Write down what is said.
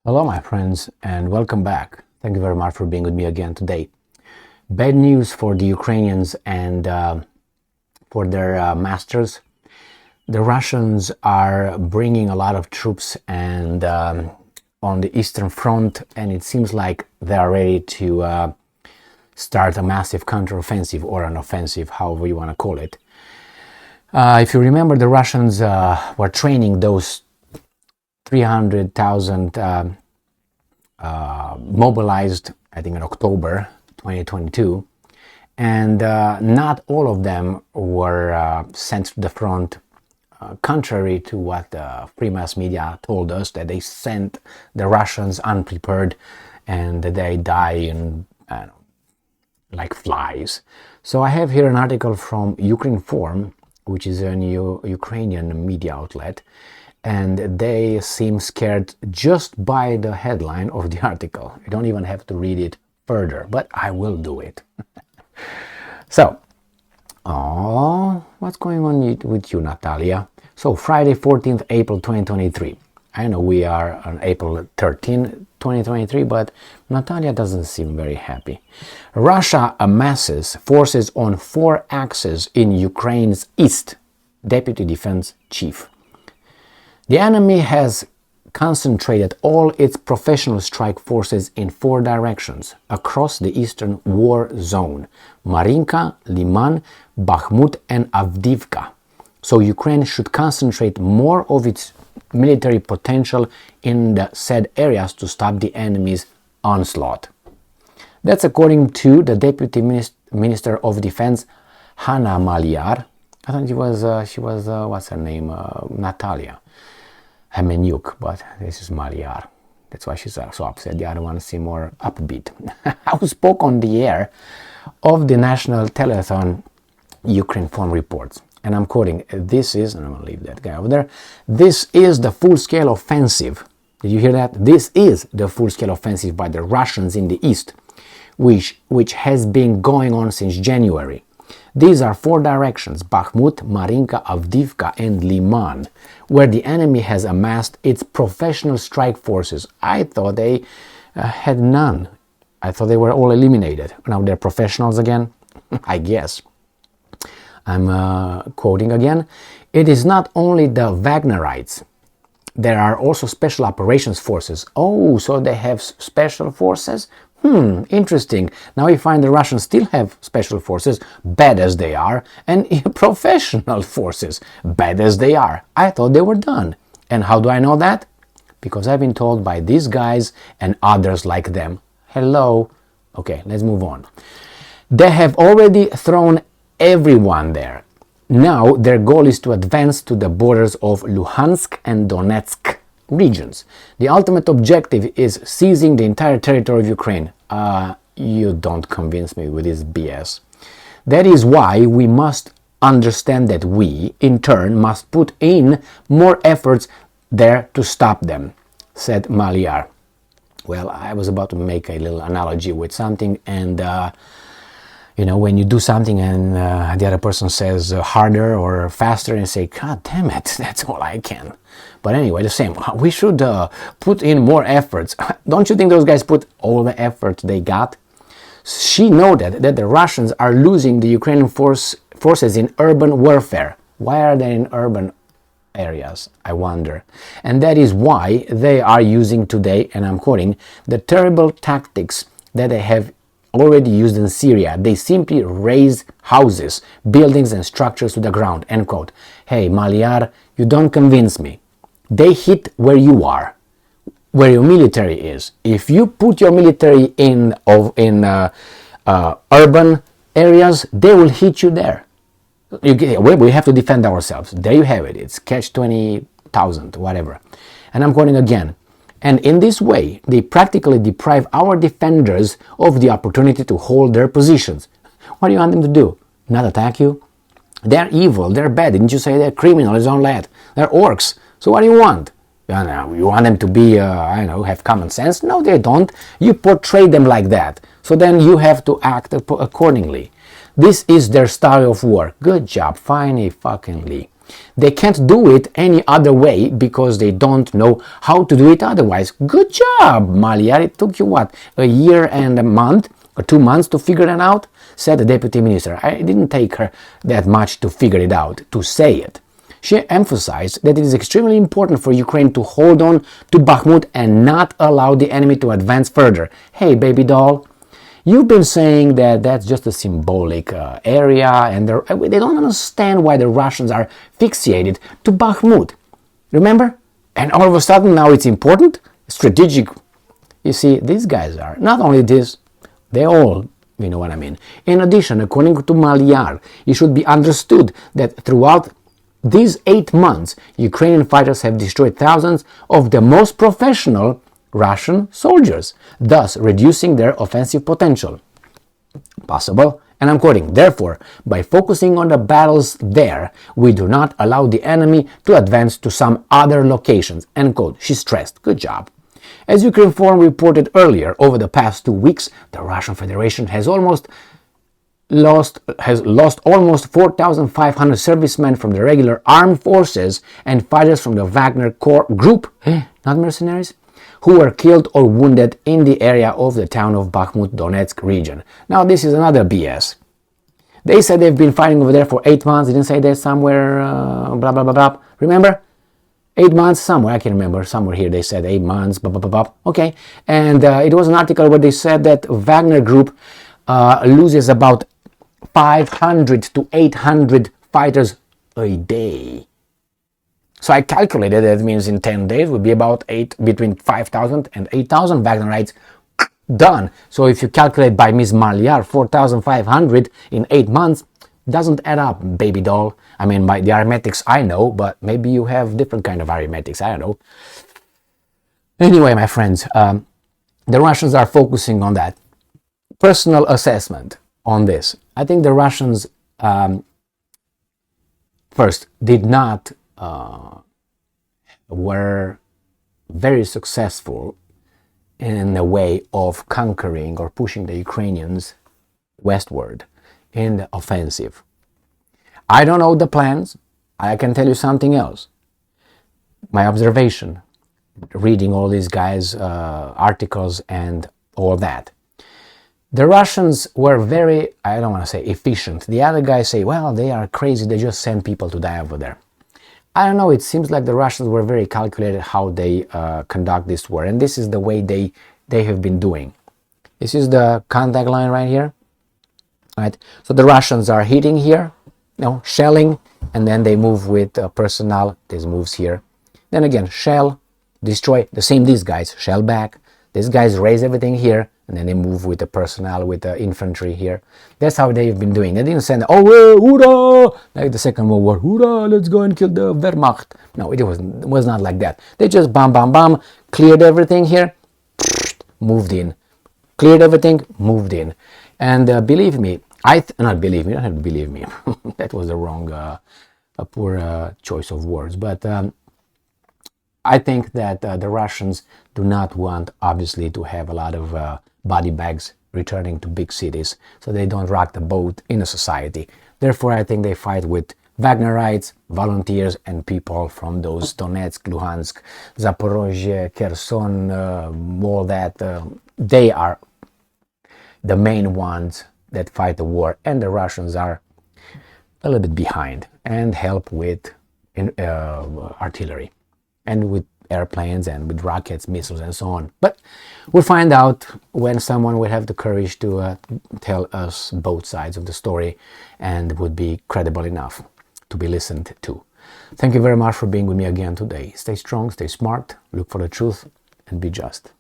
Hello, my friends, and welcome back. Thank you very much for being with me again today. Bad news for the Ukrainians and for their masters. The Russians are bringing a lot of troops and on the Eastern Front, and it seems like they are ready to start a massive counteroffensive or an offensive, however you want to call it. If you remember, the Russians were training those 300,000 mobilized, I think, in October 2022, and not all of them were sent to the front, contrary to what the free mass media told us, that they sent the Russians unprepared and they die in, like flies. So I have here an article from Ukrinform, which is a new Ukrainian media outlet, and they seem scared just by the headline of the article. You don't even have to read it further, but I will do it. So, what's going on with you, Natalia? So, Friday, 14th April 2023. I know we are on April 13, 2023, but Natalia doesn't seem very happy. Russia amasses forces on 4 axes in Ukraine's east, Deputy Defense Chief. The enemy has concentrated all its professional strike forces in 4 directions across the eastern war zone: Marinka, Liman, Bakhmut and Avdiivka. So Ukraine should concentrate more of its military potential in the said areas to stop the enemy's onslaught. That's according to the Deputy Minister of Defense, Hanna Maliar. I thought she was what's her name? Natalia Hemenyuk, but this is Maliar. That's why she's so upset. The other one seems more upbeat. Who spoke on the air of the national telethon Ukrinform reports. And I'm quoting, this is, and I'm going to leave that guy over there, this is the full-scale offensive. Did you hear that? This is the full-scale offensive by the Russians in the east, which has been going on since January. These are 4 directions: Bakhmut, Marinka, Avdiivka and Liman, where the enemy has amassed its professional strike forces. I thought they had none. I thought they were all eliminated. Now they're professionals again? I guess. I'm quoting again. It is not only the Wagnerites. There are also special operations forces. Oh, so they have special forces? Interesting. Now we find the Russians still have special forces, bad as they are, and professional forces, bad as they are. I thought they were done. And how do I know that? Because I've been told by these guys and others like them. Hello. Okay, let's move on. They have already thrown everyone there. Now their goal is to advance to the borders of Luhansk and Donetsk regions. The ultimate objective is seizing the entire territory of Ukraine. You don't convince me with this BS. That is why we must understand that we, in turn, must put in more efforts there to stop them, said Maliar. Well, I was about to make a little analogy with something, and when you do something and the other person says harder or faster, and say, God damn it, that's all I can. But anyway, the same. We should put in more efforts. Don't you think those guys put all the effort they got? She noted that the Russians are losing the Ukrainian forces in urban warfare. Why are they in urban areas, I wonder? And that is why they are using today, and I'm quoting, the terrible tactics that they have already used in Syria. They simply raze houses, buildings and structures to the ground, end quote. Hey, Maliar, you don't convince me. They hit where you are, where your military is. If you put your military in urban areas, they will hit you there. We have to defend ourselves. There you have it. It's catch 20,000, whatever. And I'm quoting again. And in this way, they practically deprive our defenders of the opportunity to hold their positions. What do you want them to do? Not attack you? They're evil, they're bad. Didn't you say they're criminals, all that? They're orcs. So what do you want? You want them to be, have common sense? No, they don't. You portray them like that. So then you have to act accordingly. This is their style of war. Good job, finally, fucking Lee. They can't do it any other way because they don't know how to do it otherwise. Good job, Maliar. It took you what, a year and a month or 2 months to figure that out? Said the deputy minister. I didn't take her that much to figure it out, to say it. She emphasized that it is extremely important for Ukraine to hold on to Bakhmut and not allow the enemy to advance further. Hey, baby doll, you've been saying that that's just a symbolic area and they don't understand why the Russians are fixated to Bakhmut. Remember? And all of a sudden now it's important? Strategic. You see, these guys are. Not only this, they all, you know what I mean. In addition, according to Maliar, it should be understood that throughout these 8 months, Ukrainian fighters have destroyed thousands of the most professional Russian soldiers, thus reducing their offensive potential. Possible, and I'm quoting, therefore, by focusing on the battles there, we do not allow the enemy to advance to some other locations, end quote. She stressed. Good job. As Ukrinform reported earlier, over the past 2 weeks, the Russian Federation has lost almost 4,500 servicemen from the regular armed forces and fighters from the Wagner Corps group, not mercenaries, who were killed or wounded in the area of the town of Bakhmut, Donetsk region. Now this is another BS. They said they've been fighting over there for 8 months. They didn't say they're somewhere, blah, blah, blah, blah. Remember? 8 months somewhere, I can remember, somewhere here they said 8 months, blah, blah, blah, blah. Okay, and it was an article where they said that Wagner group loses about 500 to 800 fighters a day. So I calculated that means in 10 days would be about between 5,000 and 8,000 Wagnerites done. So if you calculate by Ms. Maliar 4,500 in 8 months, doesn't add up, baby doll. I mean, by the arithmetics I know, but maybe you have different kind of arithmetics, I don't know. Anyway, my friends, the Russians are focusing on that. Personal assessment on this. I think the Russians first did not were very successful in a way of conquering or pushing the Ukrainians westward in the offensive. I don't know the plans. I can tell you something else. My observation, reading all these guys' articles and all that. The Russians were very, I don't want to say efficient. The other guys say, well, they are crazy. They just send people to die over there. I don't know. It seems like the Russians were very calculated how they conduct this war. And this is the way they have been doing. This is the contact line right here. Right? So the Russians are hitting here, shelling, and then they move with personnel. This moves here. Then again, shell, destroy. The same these guys, shell back. These guys raise everything here, and then they move with the personnel, with the infantry here. That's how they've been doing. They didn't send, hoorah, like the Second World War, hoorah, let's go and kill the Wehrmacht. No, it was not like that. They just bam, bam, bam, cleared everything here, moved in. Cleared everything, moved in. And believe me, not believe me, you don't have to believe me. That was the wrong, a poor choice of words. But I think that the Russians do not want, obviously, to have a lot of body bags returning to big cities, so they don't rock the boat in a society. Therefore, I think they fight with Wagnerites, volunteers, and people from those Donetsk, Luhansk, Zaporozhye, Kherson, all that. They are the main ones that fight the war, and the Russians are a little bit behind and help with artillery and with airplanes and with rockets, missiles, and so on. But we'll find out when someone will have the courage to tell us both sides of the story and would be credible enough to be listened to. Thank you very much for being with me again today. Stay strong, stay smart, look for the truth, and be just.